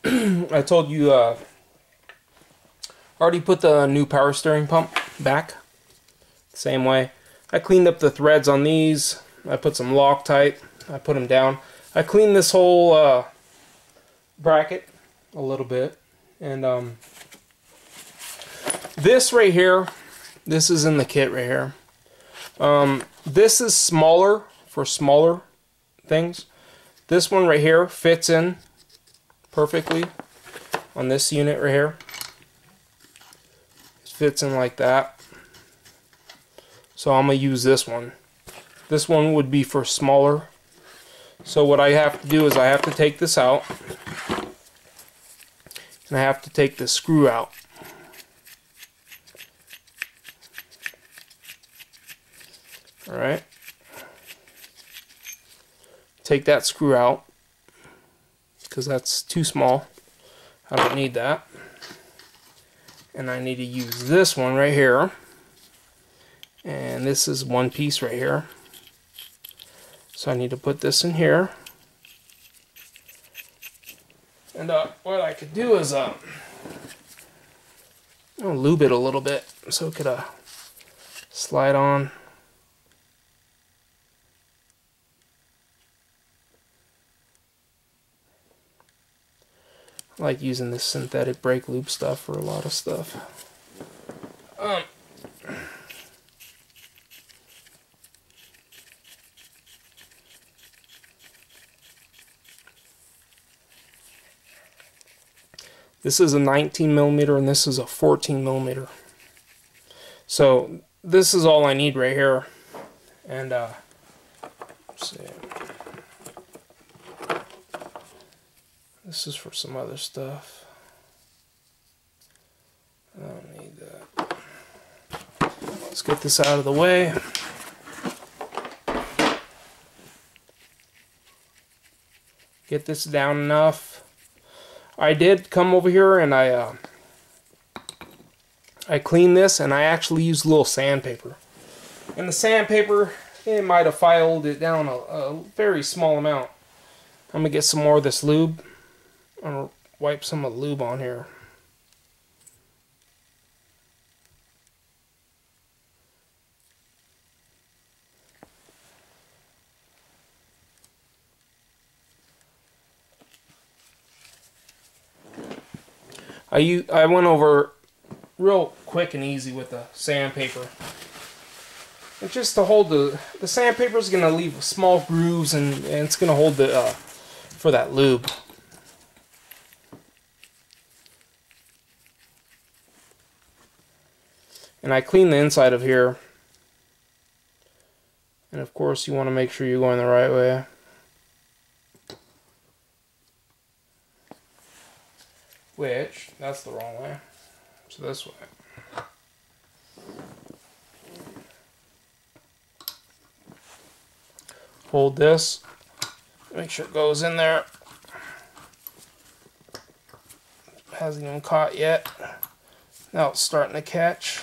I told you already put the new power steering pump back. Same way. I cleaned up the threads on these. I put some Loctite. I put them down. I cleaned this whole bracket a little bit. And this right here, this is in the kit right here. This is smaller for smaller things. This one right here fits in perfectly on this unit right here. It fits in like that. So I'm going to use this one. This one would be for smaller. So what I have to do is I have to take this out. And I have to take the screw out. Alright. Take that screw out, because that's too small. I don't need that. And I need to use this one right here. And this is one piece right here. So I need to put this in here. And what I could do is I'll lube it a little bit so it could slide on. I like using this synthetic brake lube stuff for a lot of stuff. This is a 19mm and this is a 14mm. So this is all I need right here. And let's see. This is for some other stuff. I don't need that. Let's get this out of the way. Get this down enough. I did come over here and I cleaned this, and I actually used a little sandpaper. And the sandpaper, it might have filed it down a very small amount. I'm going to get some more of this lube. I'm going to wipe some of the lube on here. I went over real quick and easy with the sandpaper. And just to hold the sandpaper is going to leave small grooves, and it's going to hold the for that lube. And I clean the inside of here. And of course you want to make sure you're going the right way. Which, that's the wrong way. So this way. Hold this. Make sure it goes in there. Hasn't even caught yet. Now it's starting to catch.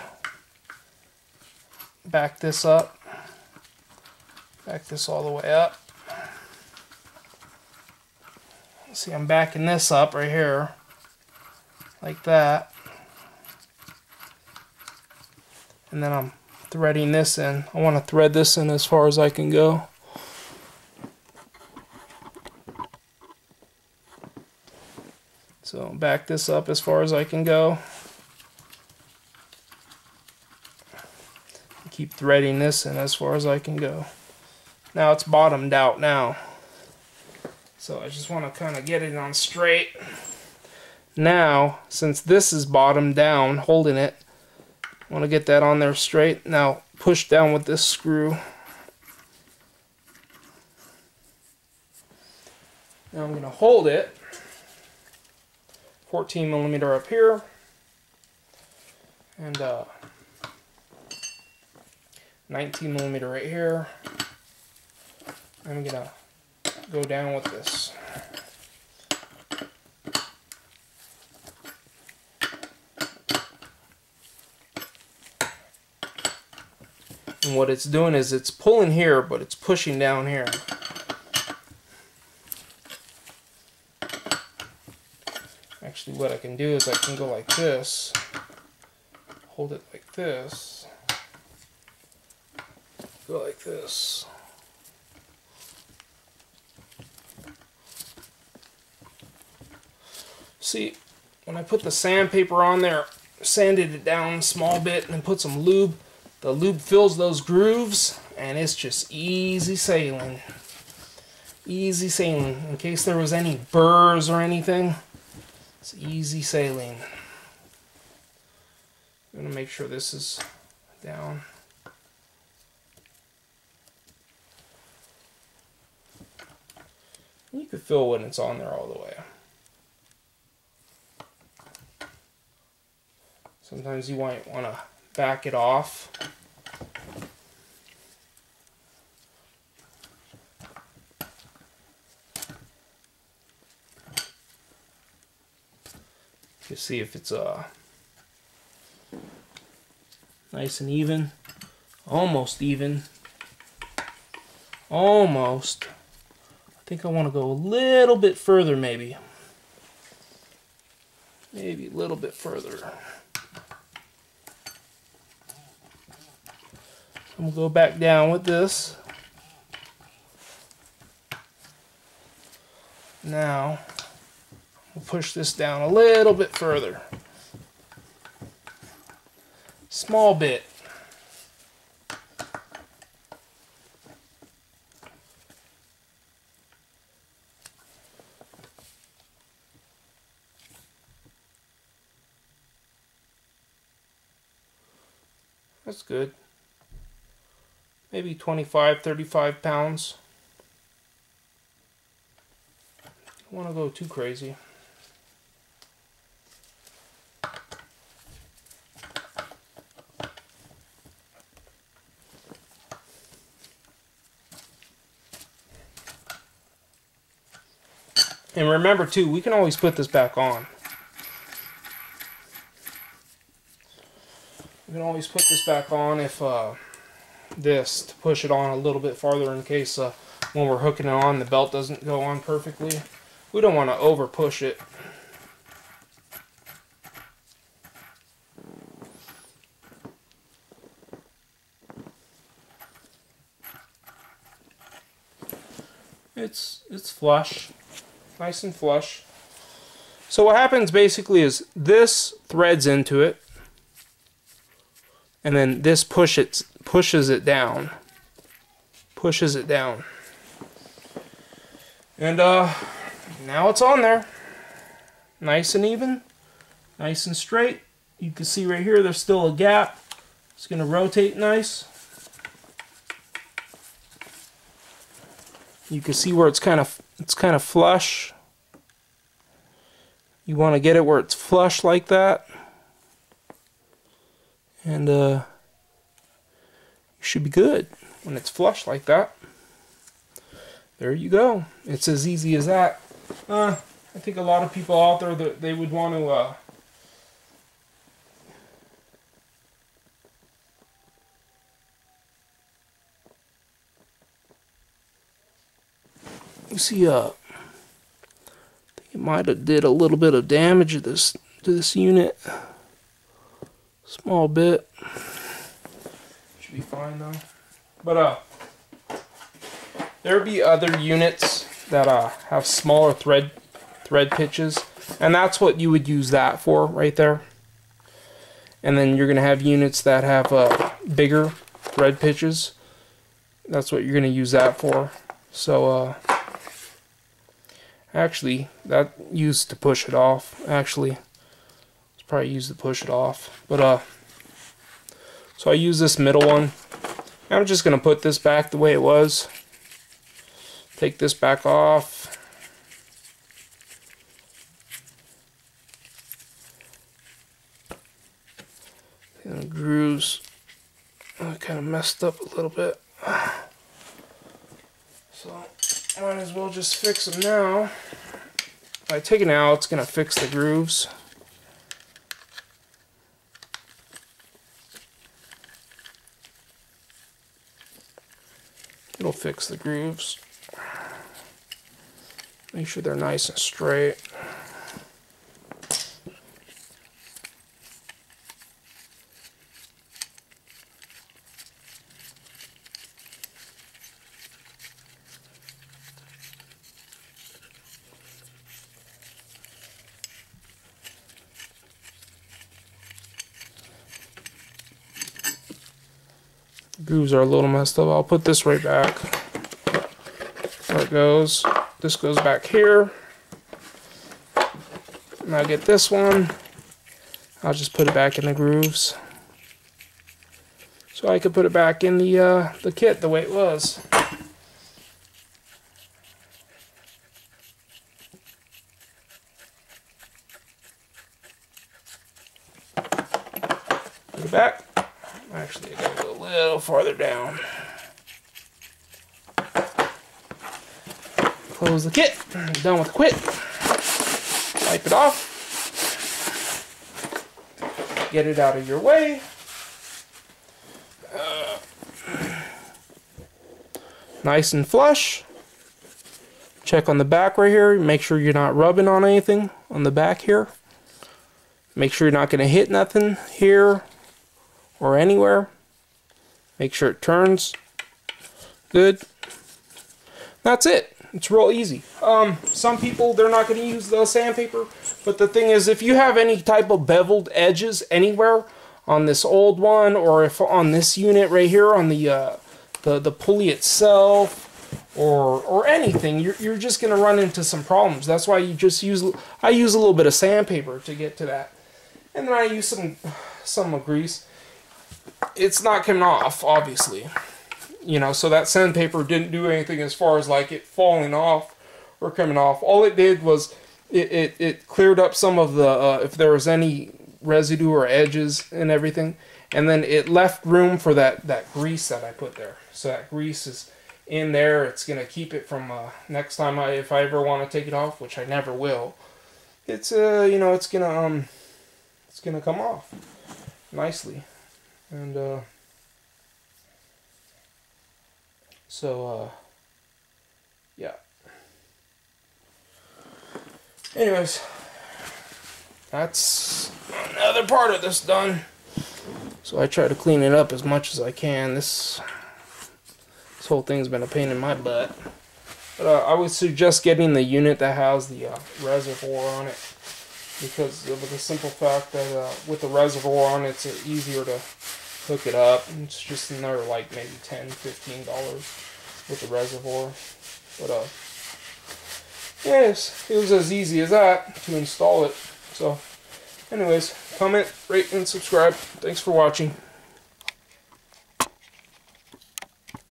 Back this up. Back this all the way up. See, I'm backing this up right here. Like that. And then I'm threading this in. I want to thread this in as far as I can go. So back this up as far as I can go. Keep threading this in as far as I can go. Now it's bottomed out now. So I just want to kind of get it on straight. Now, since this is bottomed down, holding it, I want to get that on there straight. Now push down with this screw. Now I'm going to hold it. 14mm up here. And 19mm right here. I'm going to go down with this. And what it's doing is it's pulling here, but it's pushing down here. Actually, what I can do is I can go like this, hold it like this, go like this. See, when I put the sandpaper on there, sanded it down a small bit and then put some lube, the lube fills those grooves and it's just easy sailing. Easy sailing. In case there was any burrs or anything, it's easy sailing. I'm going to make sure this is down. You could feel when it's on there all the way. Sometimes you might want to back it off. You see if it's nice and even, almost even, almost. I think I want to go a little bit further, maybe a little bit further. I'm going to go back down with this. Now, we'll push this down a little bit further. Small bit. That's good. Maybe 25, 35 pounds. Don't want to go too crazy. And remember too, we can always put this back on. We can always put this back on if this to push it on a little bit farther in case when we're hooking it on the belt doesn't go on perfectly. We don't want to over push it. It's flush, nice and flush. So what happens basically is this threads into it, and then this pushes it down, and now it's on there, nice and even, nice and straight. You can see right here there's still a gap. It's going to rotate nice. You can see where it's kind of flush. You want to get it where it's flush like that, and you should be good when it's flush like that. There you go. It's as easy as that. I think a lot of people out there that they would want to you see, I think it might have did a little bit of damage to this unit. Small bit. Should be fine though. But there'd be other units that have smaller thread pitches, and that's what you would use that for right there. And then you're gonna have units that have bigger thread pitches. That's what you're gonna use that for. So actually, that used to push it off. Actually, it's probably used to push it off. But so I use this middle one. I'm just gonna put this back the way it was. Take this back off. And the grooves kind of messed up a little bit. So might as well just fix them now. If I take it out, it's going to fix the grooves. It'll fix the grooves. Make sure they're nice and straight. grooves are a little messed up. I'll put this right back where it goes. This goes back here. And I'll get this one. I'll just put it back in the grooves. So I could put it back in the kit the way it was. Put it back. Actually, I gotta go a little farther down. Close the kit. Done with the quit. Wipe it off. Get it out of your way. Nice and flush. Check on the back right here. Make sure you're not rubbing on anything on the back here. Make sure you're not going to hit nothing here or anywhere. Make sure it turns good. That's it. It's real easy. Some people, they're not going to use the sandpaper, but the thing is, if you have any type of beveled edges anywhere on this old one, or if on this unit right here on the pulley itself, or anything, you're just going to run into some problems. That's why you just I use a little bit of sandpaper to get to that, and then I use some grease. It's not coming off, obviously. You know, so that sandpaper didn't do anything as far as like it falling off or coming off. All it did was it cleared up some of the if there was any residue or edges and everything, and then it left room for that grease that I put there. So that grease is in there. It's gonna keep it from next time if I ever want to take it off, which I never will. It's you know, it's gonna come off nicely, and so, yeah. Anyways, that's another part of this done. So I try to clean it up as much as I can. This whole thing's been a pain in my butt. But I would suggest getting the unit that has the reservoir on it, because of the simple fact that with the reservoir on it, it's easier to hook it up. It's just another like maybe $10–15 with the reservoir. But yes, it was as easy as that to install it. So anyways, comment, rate, and subscribe. Thanks for watching.